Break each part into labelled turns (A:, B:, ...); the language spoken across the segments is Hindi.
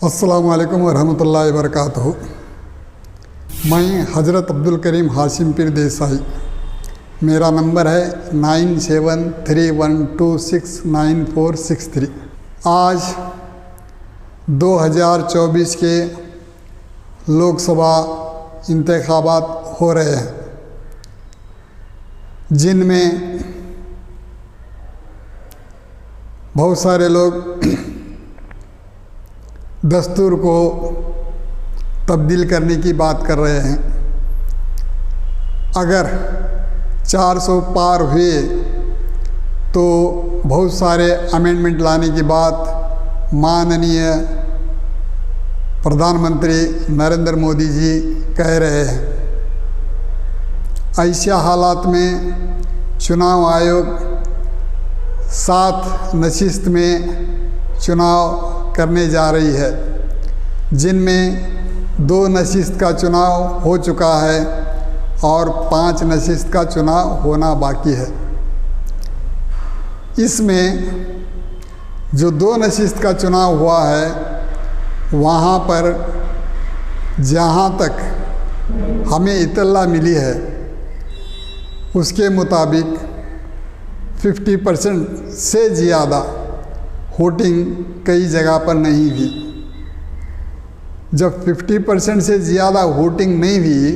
A: अस्सलामु अलैकुम वरहमतुल्लाहि वबरकातुहू। मैं हज़रत अब्दुल करीम हाशिम पीर देसाई, मेरा नंबर है 9731269463। आज 2024 के लोकसभा इंतखाबात हो रहे हैं, जिनमें बहुत सारे लोग दस्तूर को तब्दील करने की बात कर रहे हैं। अगर 400 पार हुए तो बहुत सारे अमेंडमेंट लाने की बात माननीय प्रधानमंत्री नरेंद्र मोदी जी कह रहे हैं। ऐसे हालात में चुनाव आयोग 7 नशिस्त में चुनाव करने जा रही है, जिनमें 2 नशिस्त का चुनाव हो चुका है और 5 नशिस्त का चुनाव होना बाकी है। इसमें जो 2 नशिस्त का चुनाव हुआ है, वहाँ पर जहाँ तक हमें इत्तला मिली है उसके मुताबिक 50% से ज़्यादा वोटिंग कई जगह पर नहीं हुई। जब 50% से ज़्यादा वोटिंग नहीं हुई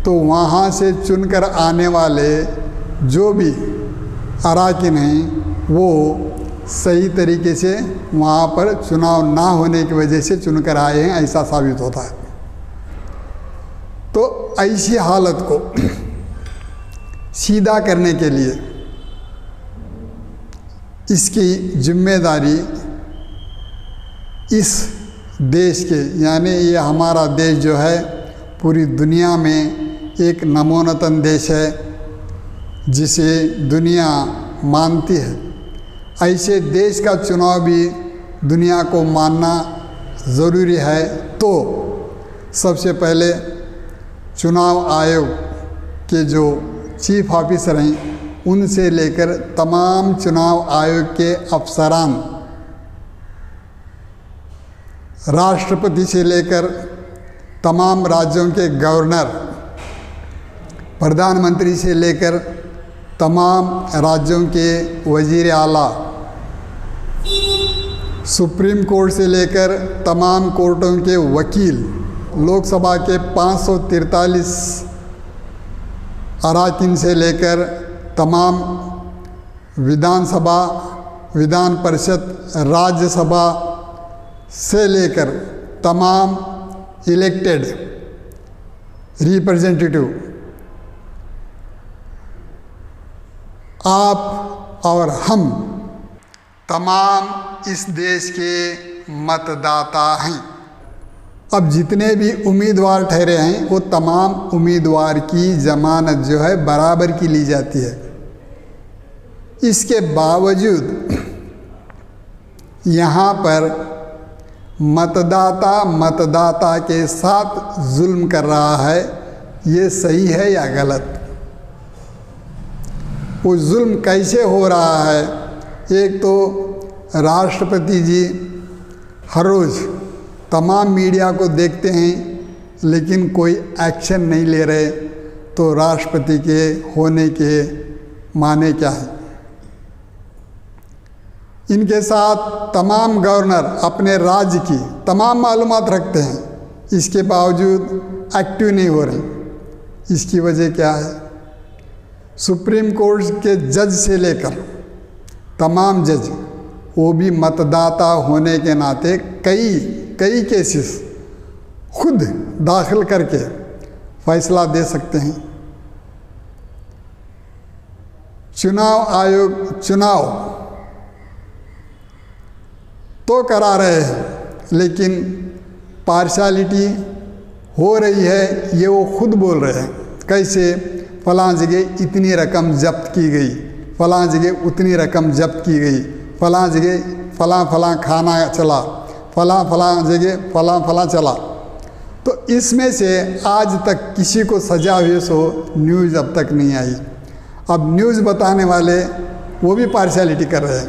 A: तो वहाँ से चुनकर आने वाले जो भी अराकीन हैं वो सही तरीके से वहाँ पर चुनाव ना होने की वजह से चुनकर आए हैं, ऐसा साबित होता है। तो ऐसी हालत को सीधा करने के लिए इसकी जिम्मेदारी इस देश के, यानी ये हमारा देश जो है पूरी दुनिया में एक नमोनतन देश है जिसे दुनिया मानती है। ऐसे देश का चुनाव भी दुनिया को मानना ज़रूरी है। तो सबसे पहले चुनाव आयोग के जो चीफ ऑफिसर हैं उनसे लेकर तमाम चुनाव आयोग के अफसरान, राष्ट्रपति से लेकर तमाम राज्यों के गवर्नर, प्रधानमंत्री से लेकर तमाम राज्यों के वजीर आला, सुप्रीम कोर्ट से लेकर तमाम कोर्टों के वकील, लोकसभा के 543 अराकीन से लेकर तमाम विधानसभा, विधान परिषद, राज्यसभा से लेकर तमाम इलेक्टेड रिप्रेजेंटेटिव, आप और हम तमाम इस देश के मतदाता हैं। अब जितने भी उम्मीदवार ठहरे हैं वो तमाम उम्मीदवार की ज़मानत जो है बराबर की ली जाती है। इसके बावजूद यहाँ पर मतदाता के साथ जुल्म कर रहा है। ये सही है या गलत? वो जुल्म कैसे हो रहा है? एक तो राष्ट्रपति जी हर रोज़ तमाम मीडिया को देखते हैं लेकिन कोई एक्शन नहीं ले रहे, तो राष्ट्रपति के होने के माने क्या है? इनके साथ तमाम गवर्नर अपने राज्य की तमाम मालूमात रखते हैं, इसके बावजूद एक्टिव नहीं हो रहे। इसकी वजह क्या है? सुप्रीम कोर्ट के जज से लेकर तमाम जज, वो भी मतदाता होने के नाते कई केसेस खुद दाखिल करके फैसला दे सकते हैं। चुनाव आयोग चुनाव तो करा रहे हैं लेकिन पार्शलिटी हो रही है, ये वो खुद बोल रहे हैं। कैसे? फलां जगह इतनी रकम जब्त की गई, फलां जगह उतनी रकम जब्त की गई, फलां जगह फलां खाना चला, फलां जगह फलां चला। तो इसमें से आज तक किसी को सजा हुई सो न्यूज़ अब तक नहीं आई। अब न्यूज़ बताने वाले वो भी पार्शलिटी कर रहे हैं।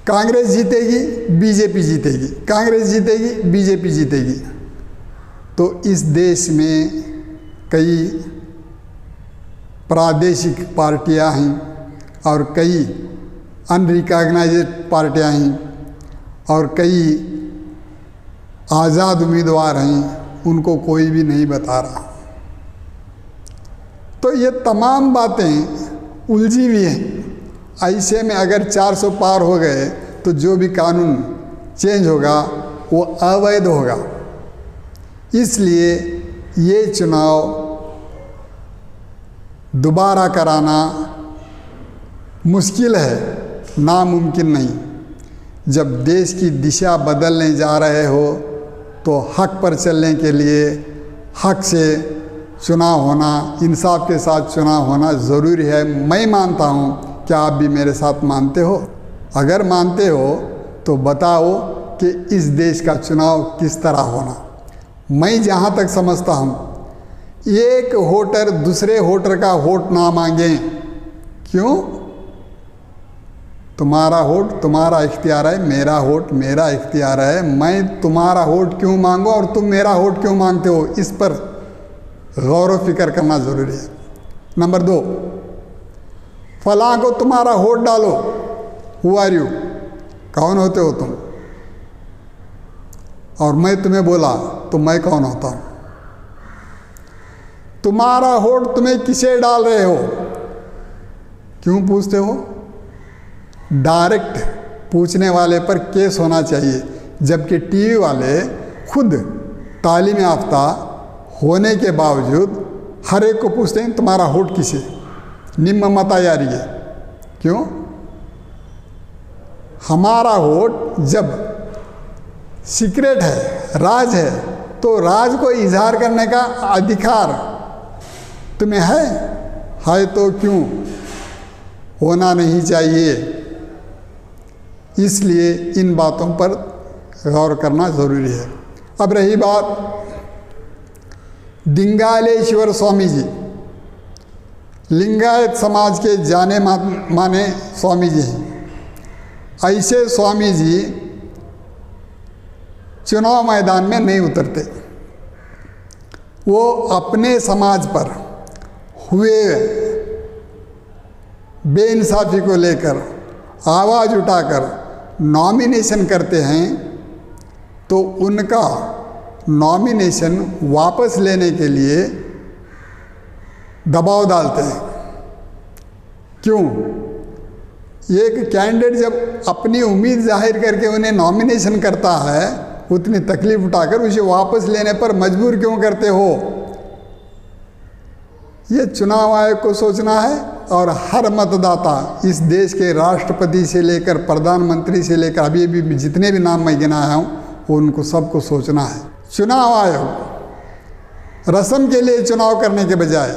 A: कांग्रेस जीतेगी, बीजेपी जीतेगी, कांग्रेस जीतेगी, बीजेपी जीतेगी। तो इस देश में कई प्रादेशिक पार्टियां हैं और कई अनरिकॉग्नाइज्ड पार्टियां हैं और कई आज़ाद उम्मीदवार हैं, उनको कोई भी नहीं बता रहा। तो ये तमाम बातें उलझी हुई हैं। ऐसे में अगर 400 पार हो गए तो जो भी कानून चेंज होगा वो अवैध होगा। इसलिए ये चुनाव दोबारा कराना मुश्किल है, नामुमकिन नहीं। जब देश की दिशा बदलने जा रहे हो तो हक पर चलने के लिए हक से चुनाव होना, इंसाफ के साथ चुनाव होना ज़रूरी है। मैं मानता हूँ, क्या आप भी मेरे साथ मानते हो? अगर मानते हो तो बताओ कि इस देश का चुनाव किस तरह होना। मैं जहाँ तक समझता हूँ, एक वोटर दूसरे वोटर का वोट ना मांगे। क्यों? तुम्हारा वोट तुम्हारा इख्तियार है, मेरा वोट मेरा इख्तियार है। मैं तुम्हारा वोट क्यों मांगूं और तुम मेरा वोट क्यों मांगते हो, इस पर गौर व फिक्र करना ज़रूरी है। नंबर 2, फलां को तुम्हारा वोट डालो। Who are you? कौन होते हो तुम? और मैं तुम्हें बोला तो मैं कौन होता हूँ? तुम्हारा वोट तुम्हें किसे डाल रहे हो? क्यों पूछते हो? डायरेक्ट पूछने वाले पर केस होना चाहिए, जबकि टीवी वाले खुद तालीम याफ्ता होने के बावजूद हर एक को पूछते हैं तुम्हारा वोट किसे? निम्न मता यारी है। क्यों? हमारा वोट जब सीक्रेट है, राज है, तो राज को इजहार करने का अधिकार तुम्हें है तो क्यों होना नहीं चाहिए? इसलिए इन बातों पर गौर करना ज़रूरी है। अब रही बात डिंगालेश्वर स्वामी जी, लिंगायत समाज के जाने माने स्वामी जी हैं। ऐसे स्वामी जी चुनाव मैदान में नहीं उतरते। वो अपने समाज पर हुए बेइंसाफ़ी को लेकर आवाज़ उठाकर नॉमिनेशन करते हैं, तो उनका नॉमिनेशन वापस लेने के लिए दबाव डालते हैं। क्यों? एक कैंडिडेट जब अपनी उम्मीद जाहिर करके उन्हें नॉमिनेशन करता है, उतनी तकलीफ उठाकर उसे वापस लेने पर मजबूर क्यों करते हो? ये चुनाव आयोग को सोचना है और हर मतदाता, इस देश के राष्ट्रपति से लेकर प्रधानमंत्री से लेकर अभी भी जितने भी नाम मैं गिनाया हूँ, उनको सबको सोचना है। चुनाव आयोग रस्म के लिए चुनाव करने के बजाय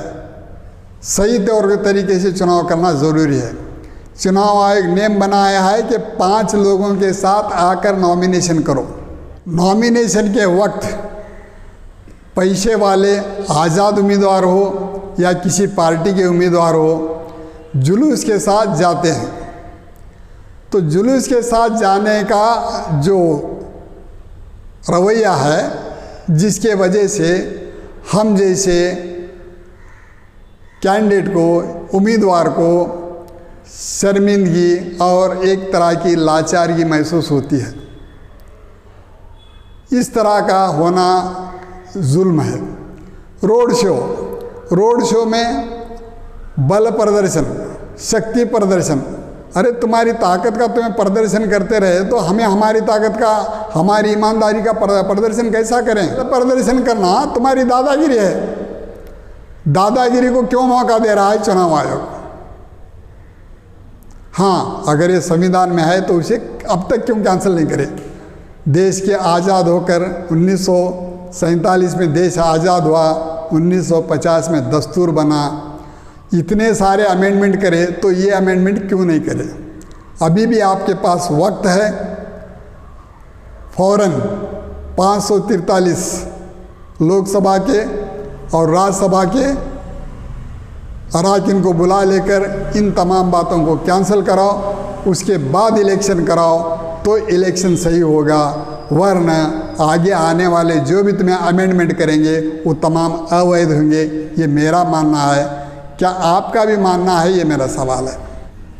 A: सही तौर तरीके से चुनाव करना ज़रूरी है। चुनाव आयोग नियम बनाया है कि 5 लोगों के साथ आकर नॉमिनेशन करो। नॉमिनेशन के वक्त पैसे वाले आज़ाद उम्मीदवार हो या किसी पार्टी के उम्मीदवार हो, जुलूस के साथ जाते हैं। तो जुलूस के साथ जाने का जो रवैया है, जिसके वजह से हम जैसे कैंडिडेट को, उम्मीदवार को शर्मिंदगी और एक तरह की लाचारी महसूस होती है। इस तरह का होना जुल्म है। रोड शो में बल प्रदर्शन, शक्ति प्रदर्शन, अरे तुम्हारी ताकत का तुम्हें प्रदर्शन करते रहे तो हमें हमारी ताकत का, हमारी ईमानदारी का प्रदर्शन कैसा करें? प्रदर्शन करना तुम्हारी दादागिरी है। दादागिरी को क्यों मौका दे रहा है चुनाव आयोग? हाँ, अगर ये संविधान में है तो उसे अब तक क्यों कैंसिल नहीं करे? देश के आज़ाद होकर 1947 में देश आज़ाद हुआ, 1950 में दस्तूर बना, इतने सारे अमेंडमेंट करे तो ये अमेंडमेंट क्यों नहीं करे? अभी भी आपके पास वक्त है। फौरन 543 लोकसभा के और राज्यसभा के अराकीन को बुला लेकर इन तमाम बातों को कैंसिल कराओ उसके बाद इलेक्शन कराओ तो इलेक्शन सही होगा, वरना आगे आने वाले जो भी तुम्हें अमेंडमेंट करेंगे वो तमाम अवैध होंगे। ये मेरा मानना है। क्या आपका भी मानना है? ये मेरा सवाल है।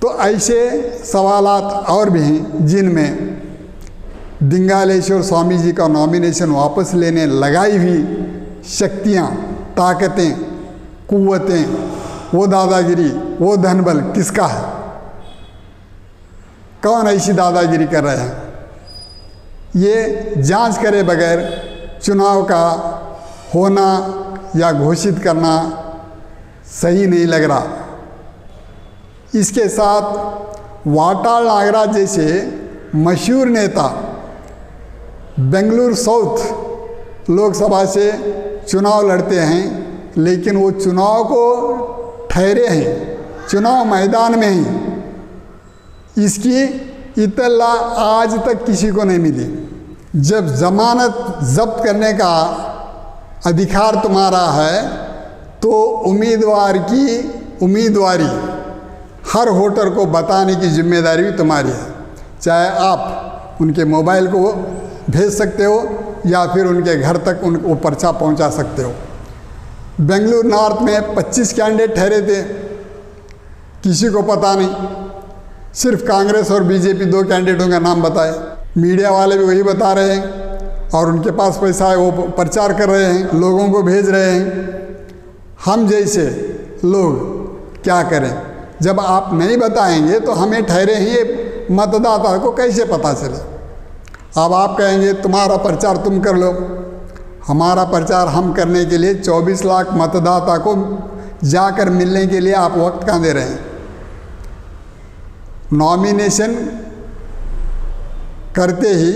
A: तो ऐसे सवालात और भी हैं जिनमें डिंगालेश्वर स्वामी जी का नॉमिनेशन वापस लेने लगाई हुई शक्तियाँ, ताकतें, कुव्वतें, वो दादागिरी, वो धनबल किसका है? कौन ऐसी दादागिरी कर रहे हैं? ये जांच करे बगैर चुनाव का होना या घोषित करना सही नहीं लग रहा। इसके साथ वाटाल नागराज जैसे मशहूर नेता बेंगलुरु साउथ लोकसभा से चुनाव लड़ते हैं, लेकिन वो चुनाव को ठहरे हैं चुनाव मैदान में ही। इसकी इत्तला आज तक किसी को नहीं मिली। जब जमानत जब्त करने का अधिकार तुम्हारा है तो उम्मीदवार की उम्मीदवारी हर वोटर को बताने की जिम्मेदारी भी तुम्हारी है। चाहे आप उनके मोबाइल को भेज सकते हो या फिर उनके घर तक उनको पर्चा पहुंचा सकते हो। बेंगलुरु नॉर्थ में 25 कैंडिडेट ठहरे थे, किसी को पता नहीं, सिर्फ कांग्रेस और बीजेपी 2 कैंडिडेटों का नाम बताए। मीडिया वाले भी वही बता रहे हैं और उनके पास पैसा है, वो प्रचार कर रहे हैं, लोगों को भेज रहे हैं। हम जैसे लोग क्या करें? जब आप नहीं बताएंगे तो हमें ठहरे ही मतदाता को कैसे पता चले? अब आप कहेंगे तुम्हारा प्रचार तुम कर लो। हमारा प्रचार हम करने के लिए 24 लाख मतदाता को जाकर मिलने के लिए आप वक्त कहाँ दे रहे हैं? नॉमिनेशन करते ही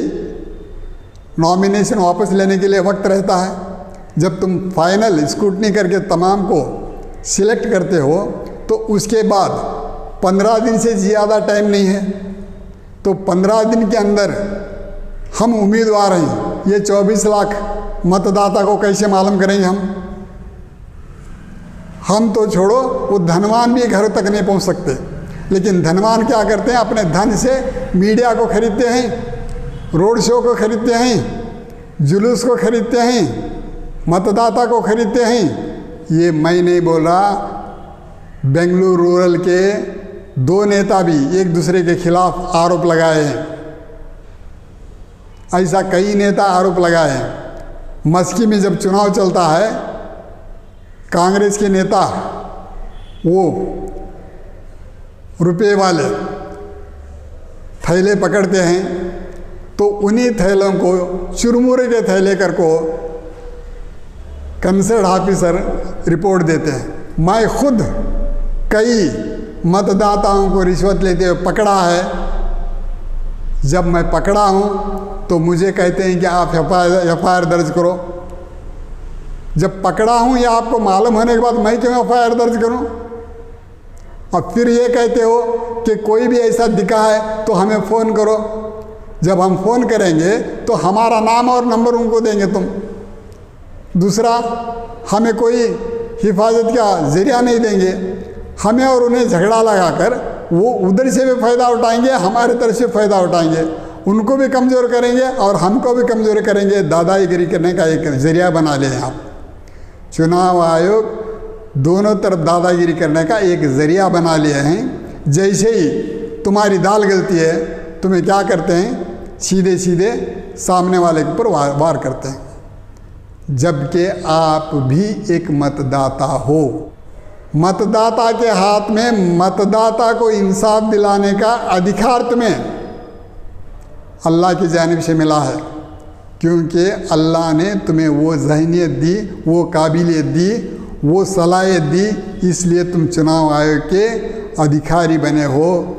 A: नॉमिनेशन वापस लेने के लिए वक्त रहता है। जब तुम फाइनल स्क्रूटनी करके तमाम को सिलेक्ट करते हो तो उसके बाद 15 दिन से ज़्यादा टाइम नहीं है। तो 15 दिन के अंदर हम उम्मीदवार हैं, ये 24 लाख मतदाता को कैसे मालूम करेंगे हम तो छोड़ो, वो धनवान भी घर तक नहीं पहुंच सकते। लेकिन धनवान क्या करते हैं? अपने धन से मीडिया को खरीदते हैं, रोड शो को खरीदते हैं, जुलूस को खरीदते हैं, मतदाता को खरीदते हैं। ये मैं नहीं बोल रहा, बेंगलुरु रूरल के 2 नेता भी एक दूसरे के खिलाफ आरोप लगाए हैं। ऐसा कई नेता आरोप लगाए हैं। मस्की में जब चुनाव चलता है, कांग्रेस के नेता वो रुपए वाले थैले पकड़ते हैं तो उन्हीं थैलों को चुरमुरे के थैले कर को कंसर्न ऑफिसर रिपोर्ट देते हैं। मैं खुद कई मतदाताओं को रिश्वत लेते हुए पकड़ा है। जब मैं पकड़ा हूँ तो मुझे कहते हैं कि आप एफआईआर दर्ज करो। जब पकड़ा हूँ या आपको मालूम होने के बाद मैं क्यों एफआईआर दर्ज करूँ? और फिर ये कहते हो कि कोई भी ऐसा दिखा है तो हमें फ़ोन करो। जब हम फ़ोन करेंगे तो हमारा नाम और नंबर उनको देंगे तुम। दूसरा, हमें कोई हिफाजत का ज़रिया नहीं देंगे। हमें और उन्हें झगड़ा लगाकर वो उधर से भी फ़ायदा उठाएंगे, हमारे तरफ से फ़ायदा उठाएंगे, उनको भी कमज़ोर करेंगे और हमको भी कमज़ोर करेंगे। दादागिरी करने का एक ज़रिया बना लें आप। चुनाव आयोग दोनों तरफ दादागिरी करने का एक ज़रिया बना लिए हैं। जैसे ही तुम्हारी दाल गलती है, तुम्हें क्या करते हैं? सीधे सीधे सामने वाले के ऊपर वार करते हैं। जबकि आप भी एक मतदाता हो। मतदाता के हाथ में मतदाता को इंसाफ दिलाने का अधिकार तुम्हें अल्लाह की जानिब से मिला है, क्योंकि अल्लाह ने तुम्हें वो ज़हनियत दी, वो काबिलियत दी, वो सलाहियत दी, इसलिए तुम चुनाव आयोग के अधिकारी बने हो।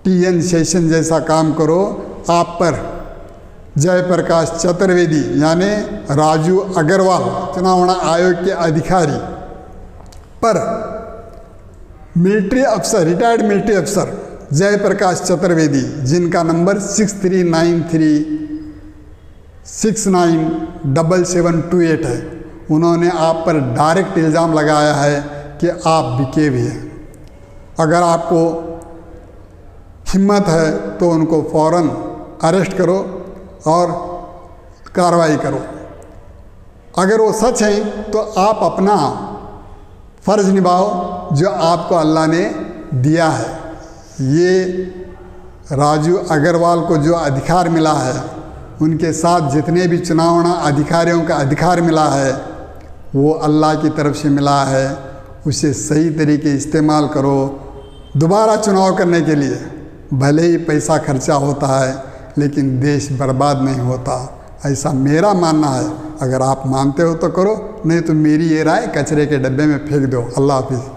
A: टीएन शेषन जैसा काम करो। आप पर जयप्रकाश चतुर्वेदी यानी राजू अग्रवाल चुनाव आयोग के अधिकारी पर मिलिट्री अफसर, रिटायर्ड मिलिट्री अफसर जयप्रकाश चतुर्वेदी, जिनका नंबर 6393697728 है, उन्होंने आप पर डायरेक्ट इल्ज़ाम लगाया है कि आप बिके हुए हैं। अगर आपको हिम्मत है तो उनको फ़ौरन अरेस्ट करो और कार्रवाई करो। अगर वो सच हैं तो आप अपना फ़र्ज़ निभाओ जो आपको अल्लाह ने दिया है। ये राजू अग्रवाल को जो अधिकार मिला है, उनके साथ जितने भी चुनाव अधिकारियों का अधिकार मिला है, वो अल्लाह की तरफ से मिला है। उसे सही तरीके इस्तेमाल करो दोबारा चुनाव करने के लिए। भले ही पैसा खर्चा होता है, लेकिन देश बर्बाद नहीं होता, ऐसा मेरा मानना है। अगर आप मानते हो तो करो, नहीं तो मेरी ये राय कचरे के डब्बे में फेंक दो। अल्लाह हाफिज़।